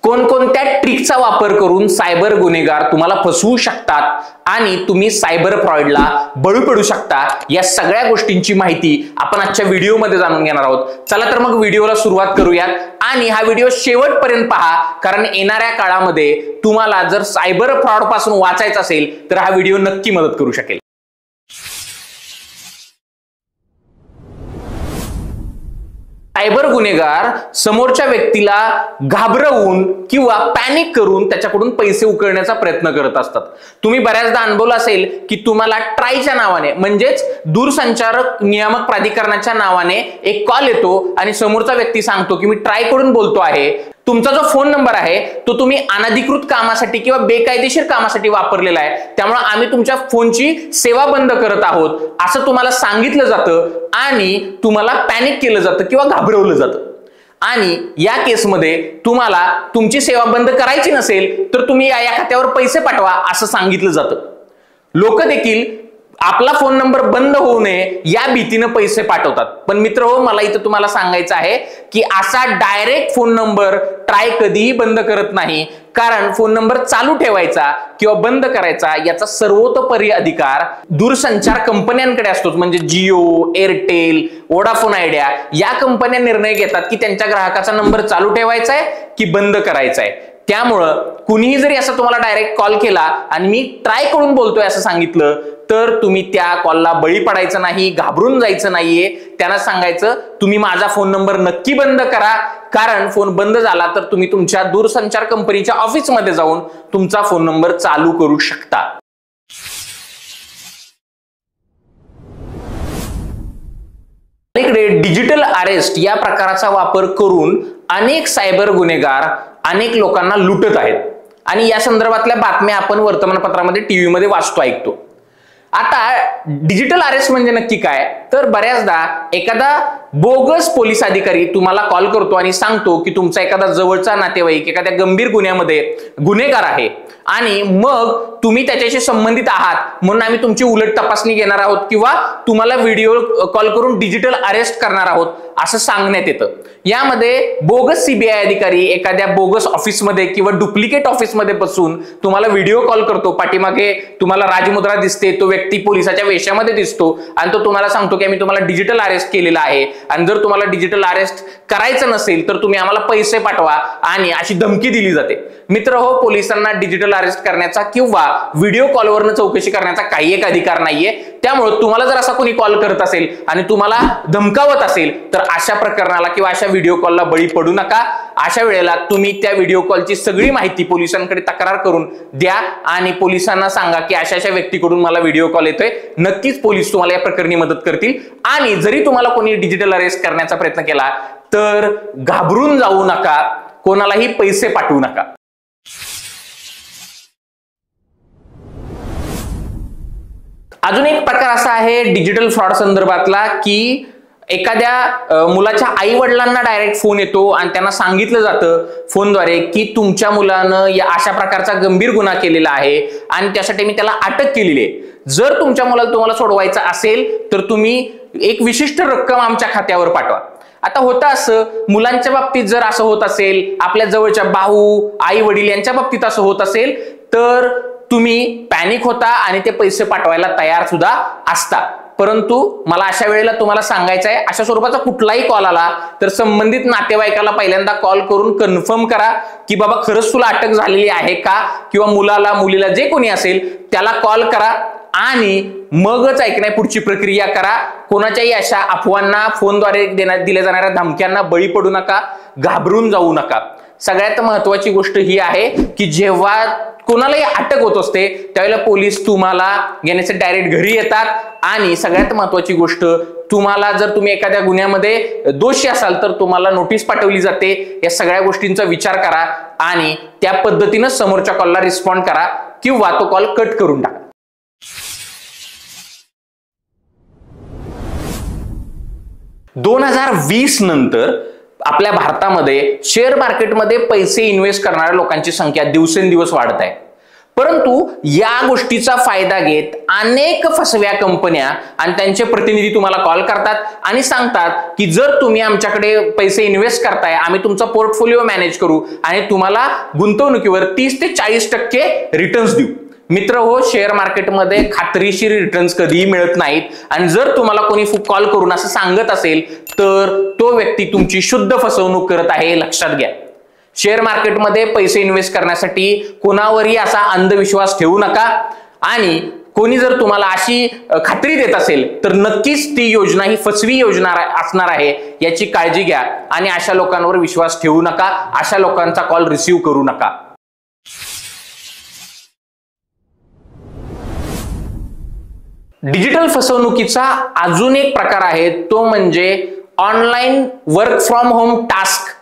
कोणकोणत्या ट्रिकचा वापर करून सायबर गुन्हेगार तुम्हाला फसवू शकतात आणि तुम्ही सायबर फ्रॉडला बळी पडू शकता, या सगळ्या गोष्टींची माहिती आपण आजच्या व्हिडिओमध्ये जाणून घेणार आहोत। चला तर मग व्हिडिओला सुरुवात करूयात आणि हा व्हिडिओ शेवटपर्यंत पहा, कारण येणाऱ्या काळामध्ये तुम्हाला जर सायबर फ्रॉड पासून वाचायचं असेल तर हा व्हिडिओ नक्की मदत करू शकेल। सायबर गुन्हेगार समोरच्या व्यक्तीला घाबरवून किंवा पॅनिक करून त्याच्याकडून पैसे उकळण्याचा प्रयत्न करत असतात। तुम्ही बऱ्याचदा अनुभवलं असेल की तुम्हाला ट्रायच्या नावाने म्हणजेच दूरसंचार नियामक प्राधिकरणाच्या नावाने एक कॉल येतो आणि समोरचा व्यक्ती सांगतो की मी ट्राय कडून बोलतो आहे, तुमचा जो फोन नंबर आहे तो तुम्ही अनधिकृत कामासाठी किंवा बेकायदेशीर कामासाठी वापरलेला आहे, त्यामुळे आम्ही तुमच्या फोनची सेवा बंद करत आहोत असं तुम्हाला सांगितलं जातं आणि तुम्हाला पॅनिक केलं जातं किंवा घाबरवलं जातं। आणि या केसमध्ये तुम्हाला तुमची सेवा बंद करायची नसेल तर तुम्ही या खात्यावर पैसे पाठवा असं सांगितलं जातं। लोक देखील आपला फोन नंबर बंद होऊ नये या भीतीने पैसे पाठवतात। पण मित्रहो, मला इथं तुम्हाला सांगायचं आहे की असा डायरेक्ट फोन नंबर ट्राय कधीही बंद करत नाही, कारण फोन नंबर चालू ठेवायचा किंवा बंद करायचा याचा सर्वोतोपरी अधिकार दूरसंचार कंपन्यांकडे असतो। म्हणजे जिओ, एअरटेल, वोडाफोन आयडिया या कंपन्या निर्णय घेतात की त्यांच्या ग्राहकाचा नंबर चालू ठेवायचा आहे की बंद करायचा आहे। त्यामुळं कुणीही जरी असं तुम्हाला डायरेक्ट कॉल केला आणि मी ट्राय करून बोलतोय असं सांगितलं तर तुम्ही त्या कॉलला बळी पडायचं नाही, घाबरून जायचं नाहीये। त्यांना सांगायचं तुम्ही माझा फोन नंबर नक्की बंद करा, कारण फोन बंद झाला तर तुम्ही तुमच्या दूरसंचार कंपनीच्या ऑफिसमध्ये जाऊन तुमचा फोन नंबर चालू करू शकता। डिजिटल अरेस्ट या प्रकाराचा वापर करून अनेक सायबर गुन्हेगार अनेक लोकांना लुटत आहेत आणि या संदर्भातल्या बातम्या आपण वर्तमानपत्रामध्ये, टीव्ही मध्ये वाचतो, ऐकतो। आता डिजिटल अरेस्ट म्हणजे नक्की काय, तर बऱ्याचदा एखादा बोगस पोलीस अधिकारी तुम्हाला कॉल करतो आणि सांगतो की तुमचा एखादा जवळचा नातेवाईक एखाद्या गंभीर गुन्ह्यामध्ये गुन्हेगार आहे आणि मग तुम्ही त्याच्याशी संबंधित आहात म्हणून आम्ही तुमची उलट तपासणी घेणार आहोत किंवा तुम्हाला व्हिडिओ कॉल करून डिजिटल अरेस्ट करणार आहोत असं सांगण्यात येतं। यामध्ये बोगस सीबीआय अधिकारी एखाद्या बोगस ऑफिसमध्ये किंवा डुप्लिकेट ऑफिसमध्ये बसून तुम्हाला व्हिडिओ कॉल करतो, पाठीमागे तुम्हाला राजमुद्रा दिसते, तो व्यक्ती पोलिसाच्या वेशामध्ये दिसतो आणि तो तुम्हाला सांगतो की आम्ही तुम्हाला डिजिटल अरेस्ट केलेला आहे आणि जर तुम्हाला डिजिटल अरेस्ट करायचं नसेल तर तुम्ही आम्हाला पैसे पाठवा आणि अशी धमकी दिली जाते। मित्रहो, पोलिसांना डिजिटल अरेस्ट करण्याचा किंवा व्हिडिओ कॉलवरनं चौकशी करण्याचा काही एक अधिकार नाहीये। त्यामुळे तुम्हाला जर असा कोणी कॉल करत असेल आणि तुम्हाला धमकावत असेल तर अशा प्रकरणाला किंवा अशा व्हिडिओ कॉलला बळी पडू नका। अशा वेळेला तुम्ही त्या व्हिडिओ कॉलची सगळी माहिती पोलिसांकडे तक्रार करून द्या आणि पोलिसांना सांगा की अशा अशा व्यक्तीकडून मला व्हिडिओ कॉल येतोय। नक्कीच पोलीस तुम्हाला या प्रकरणी मदत करतील आणि जरी तुम्हाला कोणी डिजिटल अरेस्ट करण्याचा प्रयत्न केला तर घाबरून जाऊ नका, कोणालाही पैसे पाठवू नका। अजून एक प्रकार असा आहे डिजिटल फ्रॉड संदर्भातला की एखाद्या मुलाच्या आई वडिलांना डायरेक्ट फोन येतो आणि त्यांना सांगितलं जातं फोनद्वारे की तुमच्या मुलानं या अशा प्रकारचा गंभीर गुन्हा केलेला आहे आणि त्यासाठी मी त्याला अटक केलेली आहे। जर तुमच्या मुलाला तुम्हाला सोडवायचं असेल तर तुम्ही एक विशिष्ट रक्कम आमच्या खात्यावर पाठवा। आता होतं असं, मुलांच्या बाबतीत जर असं होत असेल, आपल्या जवळच्या भाऊ, आई वडील यांच्या बाबतीत असं होत असेल तर तुम्ही पॅनिक होता आणि ते पैसे पाठवायला तयार सुद्धा असता। परंतु मला अशा वेळेला तुम्हाला सांगायचं आहे, अशा स्वरूपाचा कुठलाही कॉल आला तर संबंधित नातेवाईकाला पहिल्यांदा कॉल करून कन्फर्म करा की बाबा खरंच तुला अटक झालेली आहे का, किंवा मुलाला मुलीला जे कोणी असेल त्याला कॉल करा आणि मगच ऐकण्या पुढची प्रक्रिया करा। कोणाच्याही अशा अफवांना, फोनद्वारे दिल्या जाणाऱ्या धमक्यांना बळी पडू नका, घाबरून जाऊ नका। सगळ्यात महत्वाची गोष्ट ही आहे की जेव्हा कोणालाही अटक होत असते त्यावेळेला पोलीस तुम्हाला घेण्यासाठी डायरेक्ट घरी येतात आणि सगळ्यात महत्वाची गोष्ट, तुम्हाला जर तुम्ही एखाद्या गुन्ह्यामध्ये दोषी असाल तर तुम्हाला नोटीस पाठवली जाते। या सगळ्या गोष्टींचा विचार करा आणि त्या पद्धतीने समोरच्या कॉलला रिस्पॉन्ड करा किंवा तो कॉल कट करून टाका। 2020 नंतर आपल्या भारतामध्ये शेअर मार्केटमध्ये पैसे इन्व्हेस्ट करणाऱ्या लोकांची संख्या दिवसेंदिवस वाढत आहे। परंतु या गोष्टीचा फायदा घेत अनेक फसव्या कंपन्या आणि त्यांचे प्रतिनिधी तुम्हाला कॉल करतात आणि सांगतात की जर तुम्ही आमच्याकडे पैसे इन्व्हेस्ट करताय, आम्ही तुमचा पोर्टफोलिओ मॅनेज करू आणि तुम्हाला गुंतवणुकीवर 30 ते 40% रिटर्न्स देऊ. मित्र हो, शेअर मार्केटमध्ये खात्रीशीर रिटर्न्स कधीही मिळत नाहीत आणि जर तुम्हाला कोणी कॉल करून असं सांगत असेल तर तो व्यक्ती तुमची शुद्ध फसवणूक करत आहे, हे लक्षात घ्या. शेअर मार्केटमध्ये पैसे इन्व्हेस्ट करण्यासाठी कोणावरही असा अंधविश्वास ठेवू नका आणि कोणी जर तुम्हाला अशी खात्री देत असेल तर नक्कीच ती योजना ही फसवी योजना असणार आहे, याची काळजी घ्या आणि अशा लोकांवर विश्वास ठेवू नका, अशा लोकांचा कॉल रिसीव्ह करू नका. डिजिटल फसवणुकीचा अजून एक प्रकार आहे, तो म्हणजे online work from home task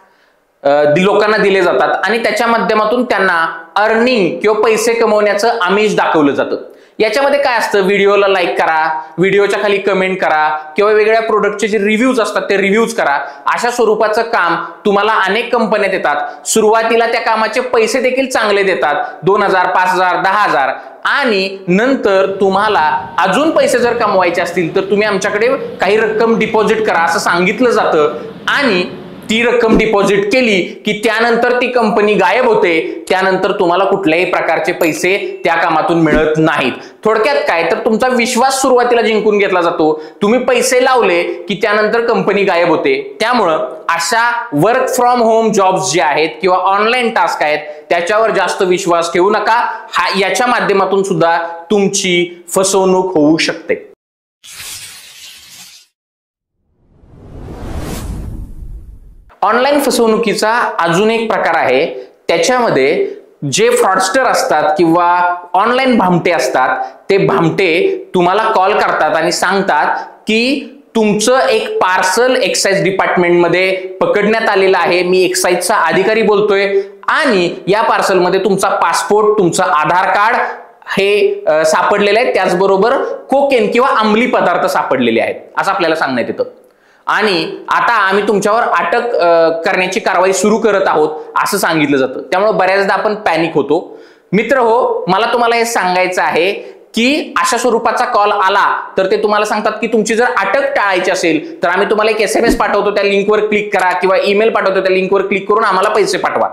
लोकांना दिले जातात आणि त्याच्या माध्यमातून त्यांना अर्निंग किंवा पैसे कमवण्याचं आमिष दाखवलं जातं. याच्यामध्ये काय असतं, व्हिडिओला लाईक करा, व्हिडिओच्या खाली कमेंट करा किंवा वेगवेगळ्या प्रोडक्टचे जे रिव्ह्यूज असतात ते रिव्ह्यूज करा. अशा स्वरूपाचं काम तुम्हाला अनेक कंपन्या देतात. सुरुवातीला त्या कामाचे पैसे देखील चांगले देतात, 2000, 5000, 10000 आणि नंतर तुम्हाला अजून पैसे जर कमवायचे असतील तर तुम्ही आमच्याकडे काही रक्कम डिपॉझिट करा असं सांगितलं जातं आणि ती रक्कम डिपॉझिट केली की त्यानंतर ती कंपनी गायब होते. त्यानंतर तुम्हाला कुठल्याही प्रकारचे पैसे त्या कामातून मिळत नाहीत. थोडक्यात काय तर तुमचा विश्वास सुरुवातीला जिंकून घेतला जातो, तुम्ही पैसे लावले की त्यानंतर कंपनी गायब होते. त्यामुळं अशा वर्क फ्रॉम होम जॉब्स जे आहेत किंवा ऑनलाईन टास्क आहेत त्याच्यावर जास्त विश्वास ठेवू नका. याच्या माध्यमातून सुद्धा तुमची फसवणूक होऊ शकते. ऑनलाईन फसवणुकीचा अजून एक प्रकार आहे, त्याच्यामध्ये जे फ्रॉडस्टर असतात किंवा ऑनलाईन भामटे असतात ते भामटे तुम्हाला कॉल करतात आणि सांगतात की तुमचं एक पार्सल एक्साइज डिपार्टमेंटमध्ये पकडण्यात आलेलं आहे, मी एक्साइजचा अधिकारी बोलतोय आणि या पार्सलमध्ये तुमचा पासपोर्ट, तुमचं आधार कार्ड हे सापडलेले आहेत, त्याचबरोबर कोकेन किंवा अंमली पदार्थ सापडलेले आहेत असं आपल्याला सांगण्यात येतं आणि आता आम्ही तुमच्यावर अटक करण्याची कारवाई सुरू करत आहोत असं सांगितलं जातं. त्यामुळे बऱ्याचदा आपण पॅनिक होतो. मित्र हो, मला तुम्हाला हे सांगायचं आहे की अशा स्वरूपाचा कॉल आला तर ते तुम्हाला सांगतात की तुमची जर अटक टाळायची असेल तर आम्ही तुम्हाला एक SMS पाठवतो, त्या लिंकवर क्लिक करा किंवा ईमेल पाठवतो, त्या लिंकवर क्लिक करून आम्हाला पैसे पाठवा.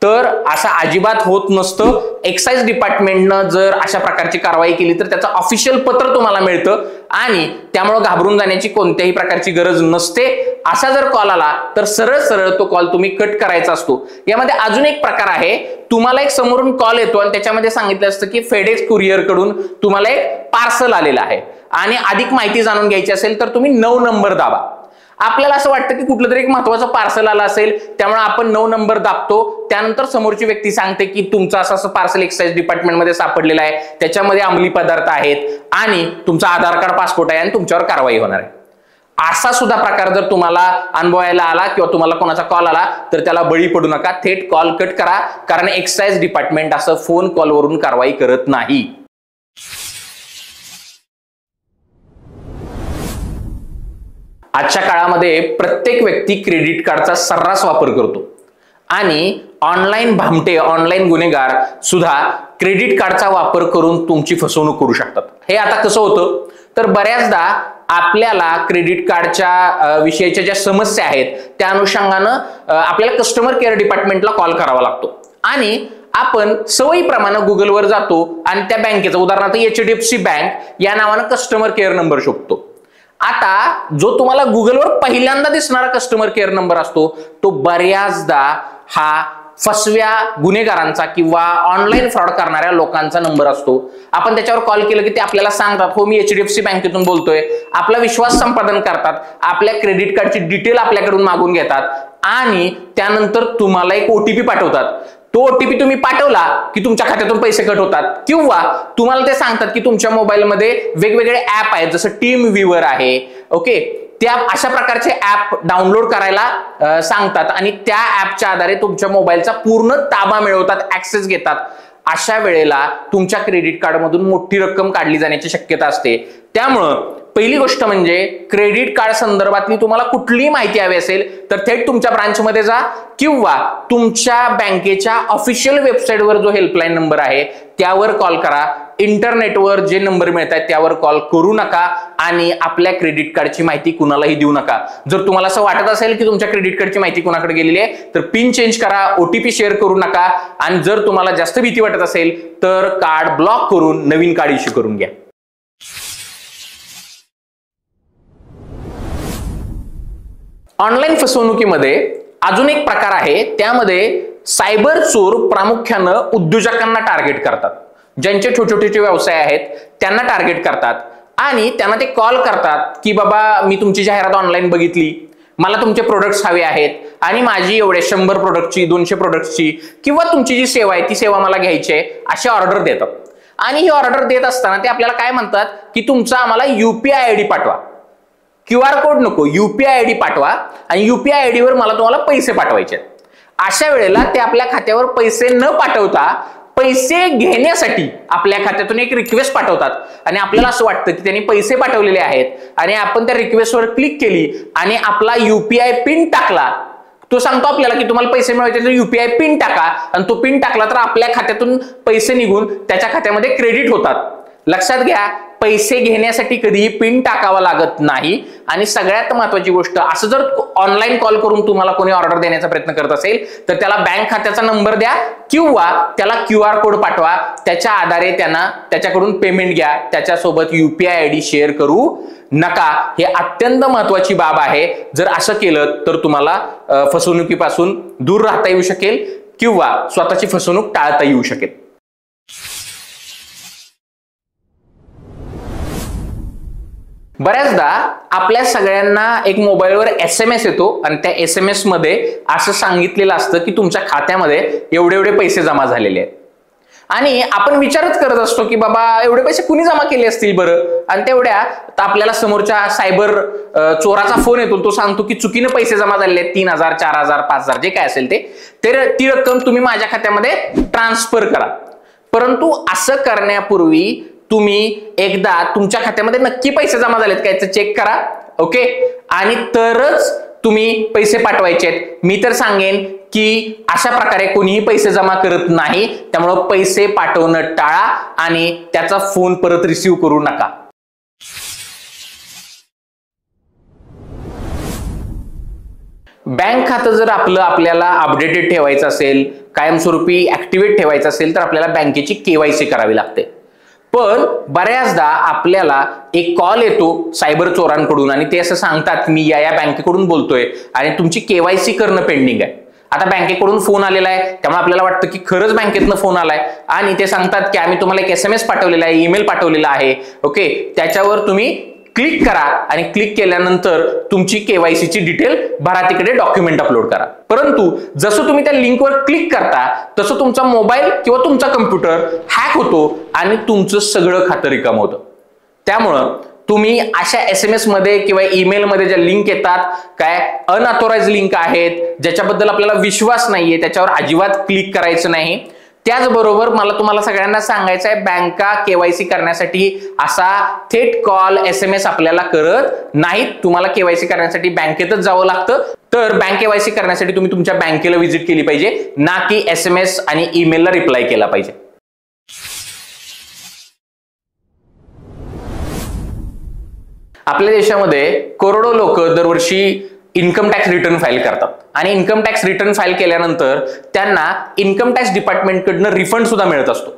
तर असं अजिबात होत नसतं. एक्साइज डिपार्टमेंटनं जर अशा प्रकारची कारवाई केली तर त्याचं ऑफिशियल पत्र तुम्हाला मिळतं आणि त्यामुळे घाबरून जाण्याची कोणत्याही प्रकारची गरज नसते. असा जर कॉल आला तर सरळ सरळ तो कॉल तुम्ही कट करायचा असतो. यामध्ये अजून एक प्रकार आहे, तुम्हाला एक समोरून कॉल येतो आणि त्याच्यामध्ये सांगितलं असतं की फेडेक्स कुरिअर कडून तुम्हाला एक पार्सल आलेलं आहे आणि अधिक माहिती जाणून घ्यायची असेल तर तुम्ही 9 नंबर दाबा. आपल्याला असं वाटतं की कुठलं तरी एक महत्वाचं पार्सल आलं असेल, त्यामुळे आपण 9 नंबर दाबतो. त्यानंतर समोरची व्यक्ती सांगते की तुमचं असं पार्सल एक्साइज डिपार्टमेंटमध्ये सापडलेलं आहे, त्याच्यामध्ये अंमली पदार्थ आहेत आणि तुमचा आधार कार्ड, पासपोर्ट आहे आणि तुमच्यावर कारवाई होणार आहे. असा सुद्धा प्रकार जर तुम्हाला अनुभवायला आला किंवा तुम्हाला कोणाचा कॉल आला तर त्याला बळी पडू नका, थेट कॉल कट करा, कारण एक्साइज डिपार्टमेंट असं फोन कॉलवरून कारवाई करत नाही. आजच्या काळामध्ये प्रत्येक व्यक्ती क्रेडिट कार्डचा सर्रास वापर करतो आणि ऑनलाईन भामटे, ऑनलाईन गुन्हेगार सुद्धा क्रेडिट कार्डचा वापर करून तुमची फसवणूक करू शकतात. हे आता कसं होतं तर बऱ्याचदा आपल्याला क्रेडिट कार्डच्या विषयीच्या ज्या समस्या आहेत त्या अनुषंगानं आपल्याला कस्टमर केअर डिपार्टमेंटला कॉल करावा लागतो आणि आपण सवयीप्रमाणे गुगलवर जातो आणि त्या बँकेचा, उदाहरणार्थ HDFC बँक या नावानं कस्टमर केअर नंबर शोधतो. आता जो तुम्हाला गुगलवर पहिल्यांदा दिसणारा कस्टमर केअर नंबर असतो तो बऱ्याचदा हा फसव्या गुन्हेगारांचा किंवा ऑनलाईन फ्रॉड करणाऱ्या लोकांचा नंबर असतो. आपण त्याच्यावर कॉल केलं की ते आपल्याला सांगतात, हो मी HDFC बँकेतून बोलतोय, आपला विश्वास संपादन करतात, आपल्या क्रेडिट कार्डची डिटेल आपल्याकडून मागून घेतात आणि त्यानंतर तुम्हाला एक OTP पाठवतात. तो OTP तुम्ही पाठवला की तुमच्या खात्यातून पैसे कट होतात किंवा तुम्हाला ते सांगतात की तुमच्या मोबाईलमध्ये वेगवेगळे ऍप आहेत, जसं टीम व्ह्यूवर आहे, ओके, त्या अशा प्रकारचे ऍप डाउनलोड करायला सांगतात आणि त्या ऍपच्या आधारे तुमच्या मोबाईलचा पूर्ण ताबा मिळवतात, ऍक्सेस घेतात. अशा वेळेला तुमच्या क्रेडिट कार्ड मधून मोठी रक्कम काढली जाण्याची शक्यता असते. त्यामुळं पहिली गोष्ट म्हणजे क्रेडिट कार्ड संदर्भातली तुम्हाला कुठलीही माहिती हवी असेल तर थेट तुमच्या ब्रांचमध्ये जा किंवा तुमच्या बँकेच्या ऑफिशियल वेबसाईटवर जो हेल्पलाईन नंबर आहे त्यावर कॉल करा. इंटरनेटवर जे नंबर मिळतात त्यावर कॉल करू नका आणि आपल्या क्रेडिट कार्डची माहिती कुणालाही देऊ नका. जर तुम्हाला असं वाटत असेल की तुमच्या क्रेडिट कार्डची माहिती कुणाकडे गेलेली आहे तर पिन चेंज करा, OTP शेअर करू नका आणि जर तुम्हाला जास्त भीती वाटत असेल तर कार्ड ब्लॉक करून नवीन कार्ड इश्यू करून घ्या. ऑनलाईन फसवणुकीमध्ये अजून एक प्रकार आहे, त्यामध्ये सायबर चोर प्रामुख्यानं उद्योजकांना टार्गेट करतात. ज्यांचे छोटे छोटे व्यवसाय आहेत त्यांना टार्गेट करतात आणि त्यांना ते कॉल करतात की बाबा मी तुमची जाहिरात ऑनलाईन बघितली, मला तुमचे प्रोडक्ट्स हवे आहेत आणि माझी एवढे 100 प्रोडक्टची 200 प्रोडक्टची किंवा तुमची जी सेवा आहे ती सेवा मला घ्यायची आहे अशी ऑर्डर देतात. आणि ही ऑर्डर देत असताना ते आपल्याला काय म्हणतात की तुमचा आम्हाला UPI ID पाठवा, QR कोड नको, UPI ID पाठवा आणि UPI ID वर मला तुम्हाला पैसे पाठवायचे. अशा वेळेला ते आपल्या खात्यावर पैसे न पाठवता पैसे घेण्यासाठी आपल्या खात्यातून एक रिक्वेस्ट पाठवतात आणि आपल्याला असं वाटतं की त्यांनी पैसे पाठवलेले आहेत आणि आपण त्या रिक्वेस्टवर क्लिक केली आणि आपला UPI पिन टाकला. तो सांगतो आपल्याला की तुम्हाला पैसे मिळवायचे तर UPI पिन टाका आणि तो पिन टाकला तर आपल्या खात्यातून पैसे निघून त्याच्या खात्यामध्ये क्रेडिट होतात. लक्षात घ्या, पैसे घेण्यासाठी कधीही पिन टाकावा लागत नाही. आणि सगळ्यात महत्त्वाची गोष्ट, असं जर ऑनलाईन कॉल करून तुम्हाला कोणी ऑर्डर देण्याचा प्रयत्न करत असेल तर त्याला बँक खात्याचा नंबर द्या किंवा त्याला QR कोड पाठवा, त्याच्या आधारे त्यांना त्याच्याकडून पेमेंट घ्या, त्याच्यासोबत UPI ID शेअर करू नका. हे अत्यंत महत्त्वाची बाब आहे. जर असं केलं तर तुम्हाला फसवणुकीपासून दूर राहता येऊ शकेल किंवा स्वतःची फसवणूक टाळता येऊ शकेल. बऱ्याचदा आपल्या सगळ्यांना एक मोबाईलवर SMS येतो आणि त्या SMS मध्ये असं सांगितलेलं असतं की तुमच्या खात्यामध्ये एवढे एवढे पैसे जमा झालेले आहेत आणि आपण विचारच करत असतो की बाबा एवढे पैसे कुणी जमा केले असतील बरं. आणि तेवढ्या आपल्याला समोरच्या सायबर चोराचा फोन येतो, तो सांगतो की चुकीने पैसे जमा झालेले आहेत, 3000 4000 5000 जे काय असेल ते ती रक्कम तुम्ही माझ्या खात्यामध्ये ट्रान्सफर करा. परंतु असं करण्यापूर्वी तुम्ही एकदा तुमच्या खात्यामध्ये नक्की पैसे जमा झालेत का याचं चेक करा. ओके, आणि तरच तुम्ही पैसे पाठवायचे आहेत. मी तर सांगेन की अशा प्रकारे कोणीही पैसे जमा करत नाही, त्यामुळे पैसे पाठवणं टाळा आणि त्याचा फोन परत रिसीव्ह करू नका. बँक खातं जर आपल्याला अपडेटेड ठेवायचं असेल, कायमस्वरूपी ऍक्टिव्हेट ठेवायचं असेल तर आपल्याला बँकेची KYC करावी लागते. पण बऱ्याचदा आपल्याला एक कॉल येतो सायबर चोरांकडून आणि ते असं सांगतात मी या बँकेकडून बोलतोय आणि तुमची KYC करणं पेंडिंग आहे. आता बँकेकडून फोन आलेला आहे त्यामुळे आपल्याला वाटतं की खरंच बँकेतनं फोन आलाय आणि ते सांगतात की आम्ही तुम्हाला एक SMS पाठवलेला आहे, ईमेल पाठवलेला आहे. ओके, त्याच्यावर तुम्ही क्लिक करा आणि क्लिक केल्यानंतर तुमची KYC ची डिटेल भरा, तिकडे डॉक्युमेंट अपलोड करा. परंतु जसं तुम्ही त्या लिंकवर क्लिक करता तसं तुमचा मोबाईल किंवा तुमचा कम्प्युटर हॅक होतो आणि तुमचं सगळं खातं रिकामं होतं. त्यामुळं तुम्ही अशा SMS मध्ये किंवा ईमेल मध्ये ज्या लिंक येतात, काय अनऑथोराइज्ड लिंक आहेत, ज्याच्याबद्दल आपल्याला विश्वास नाहीये, त्याच्यावर अजिबात क्लिक करायचं नाही. त्याचबरोबर मला तुम्हाला सगळ्यांना सांगायचं आहे, बँका KYC करण्यासाठी असा थेट कॉल SMS आपल्याला करत नाहीत. तुम्हाला KYC करण्यासाठी बँकेतच जावं लागतं. तर बँक KYC करण्यासाठी तुम्ही तुमच्या बँकेला व्हिजिट केली पाहिजे, ना की SMS आणि ईमेलला रिप्लाय केला पाहिजे. आपल्या देशामध्ये करोडो लोक दरवर्षी इन्कम टॅक्स रिटर्न फाईल करतात आणि इन्कम टॅक्स रिटर्न फाईल केल्यानंतर त्यांना इन्कम टॅक्स डिपार्टमेंटकडनं रिफंड सुद्धा मिळत असतो.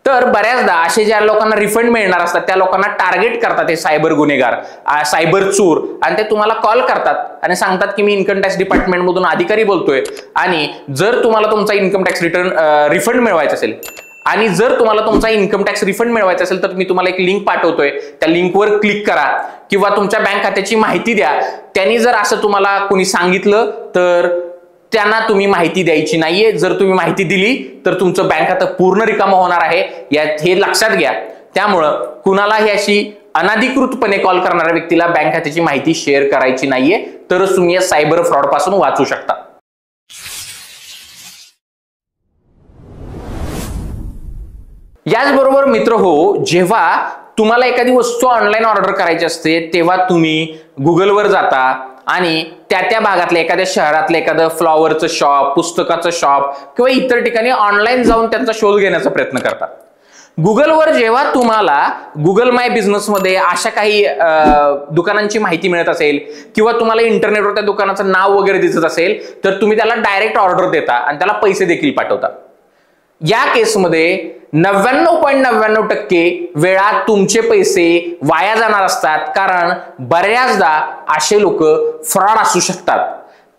तर बऱ्याचदा असे ज्या लोकांना रिफंड मिळणार असतात त्या लोकांना टार्गेट करतात हे सायबर गुन्हेगार, सायबर चोर, आणि ते तुम्हाला कॉल करतात आणि सांगतात की मी इन्कम टॅक्स डिपार्टमेंट मधून अधिकारी बोलतोय आणि जर तुम्हाला तुमचा इन्कम टॅक्स रिफंड मिळवायचा असेल आणि जर तुम्हाला तुमचा इन्कम टॅक्स रिफंड मिळवायचा असेल तर मी तुम्हाला एक लिंक पाठवतोय, त्या लिंकवर क्लिक करा किंवा तुमच्या बँक खात्याची माहिती द्या. त्यांनी जर असं तुम्हाला कोणी सांगितलं तर त्यांना तुम्ही माहिती द्यायची नाहीये. जर तुम्ही माहिती दिली तर तुमचं बँक खातं पूर्ण रिकामं होणार आहे, हे लक्षात घ्या. त्यामुळं कुणालाही अशी अनधिकृतपणे कॉल करणाऱ्या व्यक्तीला बँक खात्याची माहिती शेअर करायची नाहीये, तरच तुम्ही या सायबर फ्रॉड पासून वाचू शकता. याचबरोबर मित्र हो, जेव्हा तुम्हाला एखादी वस्तू ऑनलाईन ऑर्डर करायची असते तेव्हा तुम्ही गुगलवर जाता आणि त्या भागातल्या एखाद्या शहरातलं एखादं फ्लॉवरचं शॉप, पुस्तकाचं शॉप किंवा इतर ठिकाणी ऑनलाईन जाऊन त्यांचा शोध घेण्याचा प्रयत्न करता. गुगलवर जेव्हा तुम्हाला गुगल माय बिझनेस मध्ये अशा काही दुकानांची माहिती मिळत असेल किंवा तुम्हाला इंटरनेटवर त्या दुकानाचं नाव वगैरे दिसत असेल तर तुम्ही त्याला डायरेक्ट ऑर्डर देता आणि त्याला पैसे देखील पाठवता. या केसमध्ये 99.99% वेळा तुमचे पैसे वाया जाणार असतात, कारण बऱ्याचदा असे लोक फ्रॉड असू शकतात.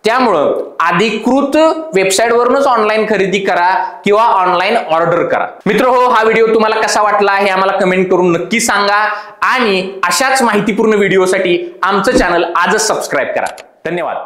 त्यामुळं अधिकृत वेबसाईटवरूनच ऑनलाईन खरेदी करा किंवा ऑनलाईन ऑर्डर करा. मित्रहो, हा व्हिडिओ तुम्हाला कसा वाटला हे आम्हाला कमेंट करून नक्की सांगा आणि अशाच माहितीपूर्ण व्हिडिओसाठी आमचं चॅनल आजच सबस्क्राईब करा. धन्यवाद.